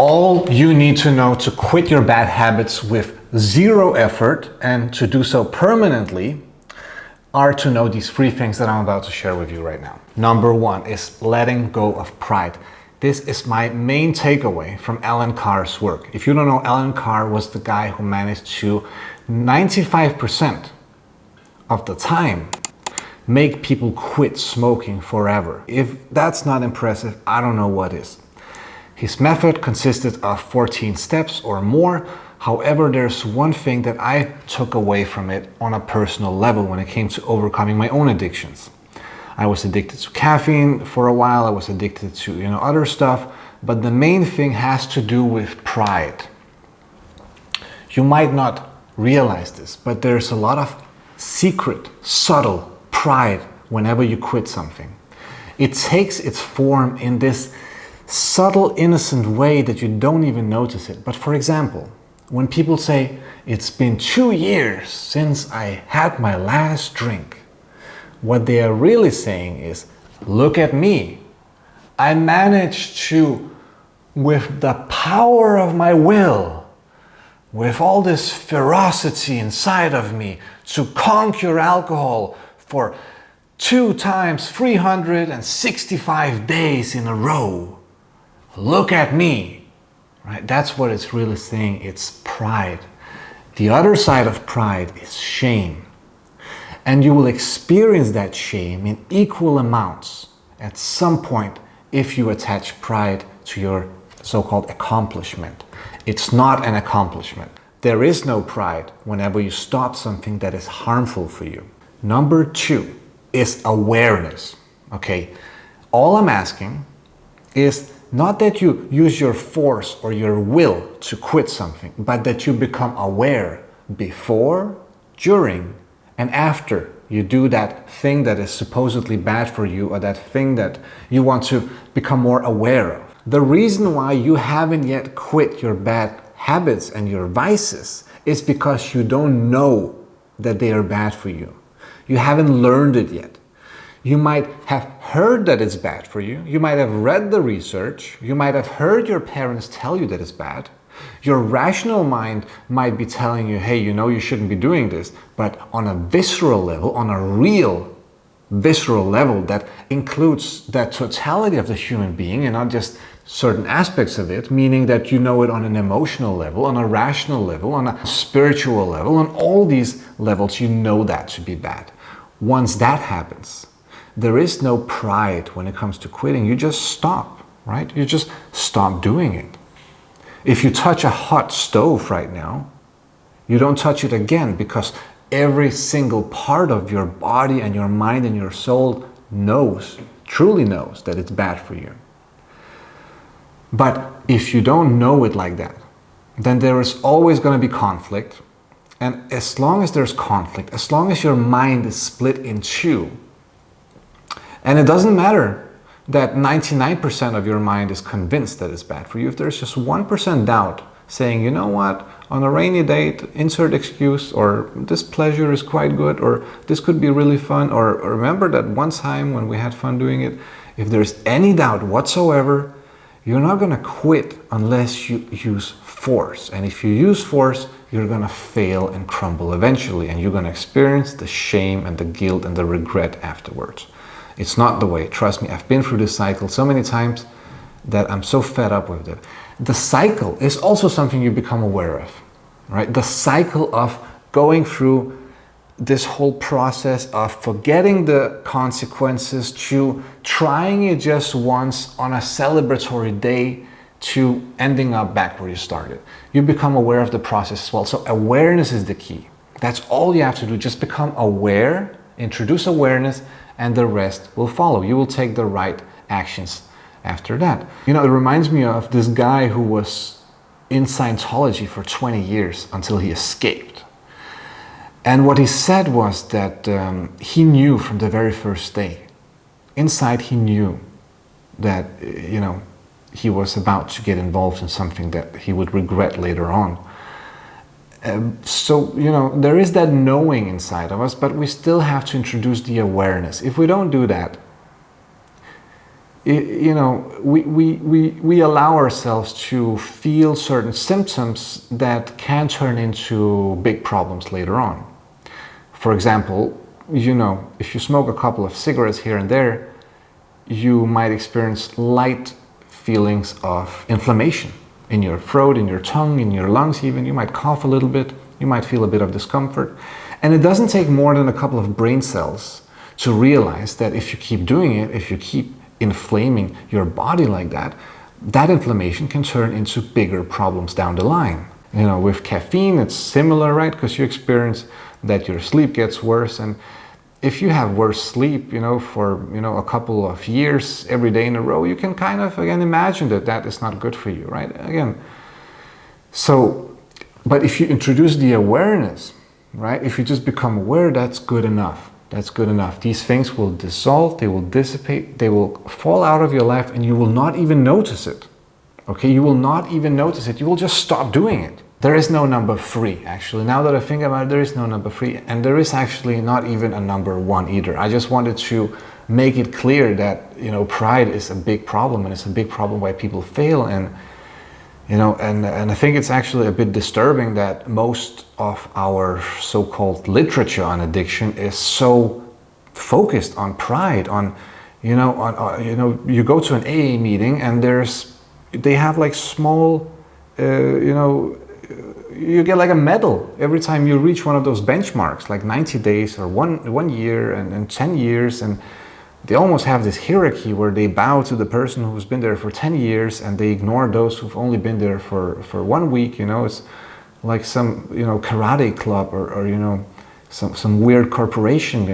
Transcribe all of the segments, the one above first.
All you need to know to quit your bad habits with zero effort and to do so permanently are to know these three things that I'm about to share with you right now. Number one is letting go of pride. This is my main takeaway from Alan Carr's work. If you don't know, Alan Carr was the guy who managed to 95% of the time make people quit smoking forever. If that's not impressive, I don't know what is. His method consisted of 14 steps or more. However, there's one thing that I took away from it on a personal level when it came to overcoming my own addictions. I was addicted to caffeine for a while. I was addicted to, other stuff. But the main thing has to do with pride. You might not realize this, but there's a lot of secret, subtle pride whenever you quit something. It takes its form in this subtle, innocent way that you don't even notice it. But for example, when people say, it's been 2 years since I had my last drink, what they are really saying is, look at me. I managed to, with the power of my will, with all this ferocity inside of me, to conquer alcohol for 2 times 365 days in a row. Look at me, right? That's what it's really saying. It's pride. The other side of pride is shame. And you will experience that shame in equal amounts at some point if you attach pride to your so-called accomplishment. It's not an accomplishment. There is no pride whenever you stop something that is harmful for you. Number 2 is awareness. Okay, all I'm asking is not that you use your force or your will to quit something, but that you become aware before, during, and after you do that thing that is supposedly bad for you or that thing that you want to become more aware of. The reason why you haven't yet quit your bad habits and your vices is because you don't know that they are bad for you. You haven't learned it yet. You might have heard that it's bad for you. You might have read the research. You might have heard your parents tell you that it's bad. Your rational mind might be telling you, hey, you shouldn't be doing this. But on a visceral level, on a real visceral level that includes the totality of the human being and not just certain aspects of it, meaning that you know it on an emotional level, on a rational level, on a spiritual level, on all these levels, you know that to be bad. Once that happens, there is no pride when it comes to quitting. You just stop, right? You just stop doing it. If you touch a hot stove right now, you don't touch it again because every single part of your body and your mind and your soul knows, truly knows that it's bad for you. But if you don't know it like that, then there is always going to be conflict. And as long as there's conflict, as long as your mind is split in two, and it doesn't matter that 99% of your mind is convinced that it's bad for you, if there's just 1% doubt saying, you know what, on a rainy day, insert excuse, or this pleasure is quite good, or this could be really fun, or remember that one time when we had fun doing it, if there's any doubt whatsoever, you're not going to quit unless you use force. And if you use force, you're going to fail and crumble eventually, and you're going to experience the shame and the guilt and the regret afterwards. It's not the way. Trust me, I've been through this cycle so many times that I'm so fed up with it. The cycle is also something you become aware of, right? The cycle of going through this whole process of forgetting the consequences to trying it just once on a celebratory day to ending up back where you started. You become aware of the process as well. So awareness is the key. That's all you have to do. Just become aware, introduce awareness, and the rest will follow. You will take the right actions after that. It reminds me of this guy who was in Scientology for 20 years until he escaped. And what he said was that he knew from the very first day, inside he knew that, he was about to get involved in something that he would regret later on. So, there is that knowing inside of us, but we still have to introduce the awareness. If we don't do that, we allow ourselves to feel certain symptoms that can turn into big problems later on. For example, if you smoke a couple of cigarettes here and there, you might experience light feelings of inflammation in your throat, in your tongue, in your lungs even. You might cough a little bit, you might feel a bit of discomfort. And it doesn't take more than a couple of brain cells to realize that if you keep doing it, if you keep inflaming your body like that, that inflammation can turn into bigger problems down the line. With caffeine, it's similar, right? Because you experience that your sleep gets worse. And if you have worse sleep, for, a couple of years, every day in a row, you can kind of, again, imagine that is not good for you, right? Again, but if you introduce the awareness, right? If you just become aware, that's good enough. That's good enough. These things will dissolve, they will dissipate, they will fall out of your life, and you will not even notice it. Okay, you will not even notice it. You will just stop doing it. There is no number 3, actually. Now that I think about it, there is no number 3, and there is actually not even a number 1 either. I just wanted to make it clear that, pride is a big problem, and it's a big problem why people fail. And I think it's actually a bit disturbing that most of our so-called literature on addiction is so focused on pride, you go to an AA meeting and they have like small, you get like a medal every time you reach one of those benchmarks, like 90 days or one year and 10 years. And they almost have this hierarchy where they bow to the person who's been there for 10 years and they ignore those who've only been there for 1 week. It's like some, karate club or some weird corporation,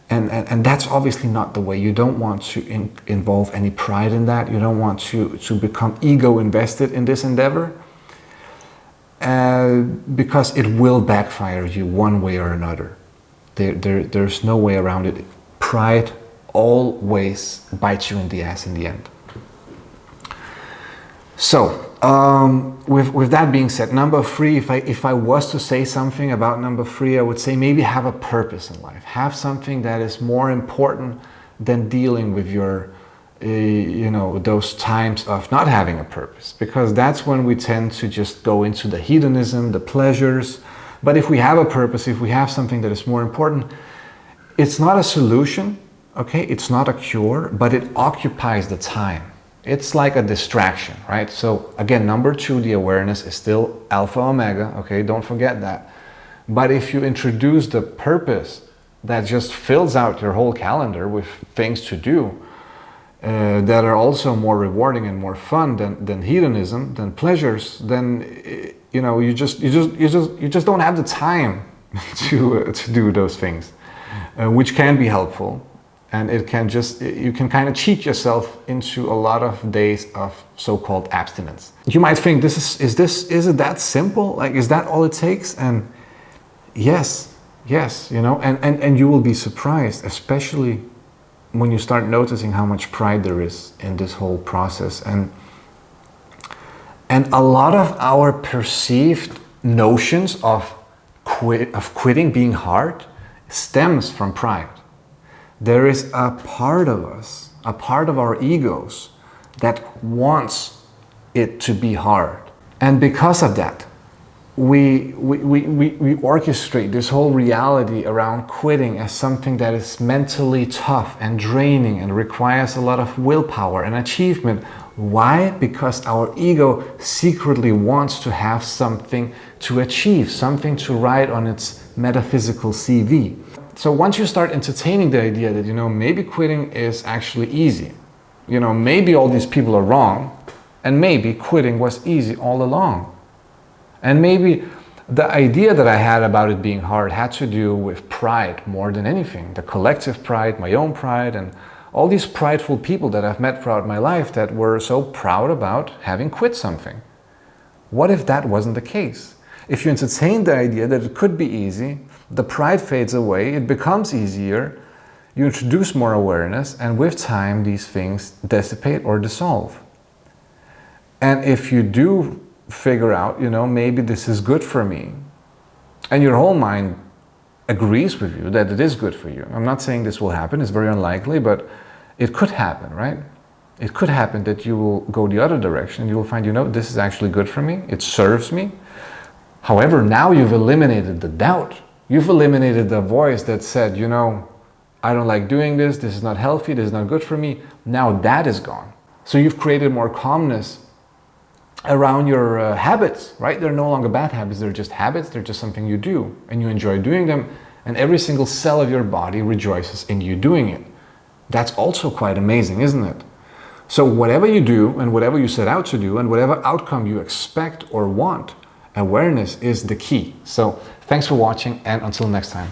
and that's obviously not the way. You don't want to involve any pride in that. You don't want to become ego invested in this endeavor, because it will backfire you one way or another. There's no way around it. Pride always bites you in the ass in the end. So, with that being said, number 3, if I was to say something about number 3, I would say maybe have a purpose in life. Have something that is more important than dealing with your, those times of not having a purpose. Because that's when we tend to just go into the hedonism, the pleasures. But if we have a purpose, if we have something that is more important, it's not a solution, okay? It's not a cure, but it occupies the time. It's like a distraction, right? So again, number 2, the awareness is still alpha omega, okay? Don't forget that. But if you introduce the purpose that just fills out your whole calendar with things to do that are also more rewarding and more fun than hedonism, than pleasures, then you just don't have the time to do those things. Which can be helpful, and you can kind of cheat yourself into a lot of days of so-called abstinence. You might think, is it that simple? Like, is that all it takes? And yes, and you will be surprised, especially when you start noticing how much pride there is in this whole process. And a lot of our perceived notions of quitting being hard stems from pride. There is a part of us, a part of our egos that wants it to be hard. And because of that, we orchestrate this whole reality around quitting as something that is mentally tough and draining and requires a lot of willpower and achievement. Why? Because our ego secretly wants to have something to achieve, something to write on its metaphysical CV. So once you start entertaining the idea that, maybe quitting is actually easy, maybe all these people are wrong, and maybe quitting was easy all along. And maybe the idea that I had about it being hard had to do with pride more than anything. The collective pride, my own pride, and all these prideful people that I've met throughout my life that were so proud about having quit something. What if that wasn't the case? If you entertain the idea that it could be easy, the pride fades away, it becomes easier, you introduce more awareness, and with time these things dissipate or dissolve. And if you do figure out, maybe this is good for me, and your whole mind agrees with you that it is good for you. I'm not saying this will happen, it's very unlikely, but it could happen, right? It could happen that you will go the other direction. You will find, this is actually good for me. It serves me. However, now you've eliminated the doubt. You've eliminated the voice that said, I don't like doing this. This is not healthy. This is not good for me. Now that is gone. So you've created more calmness around your habits, right? They're no longer bad habits. They're just habits. They're just something you do and you enjoy doing them. And every single cell of your body rejoices in you doing it. That's also quite amazing, isn't it? So whatever you do and whatever you set out to do and whatever outcome you expect or want, awareness is the key. So thanks for watching and until next time.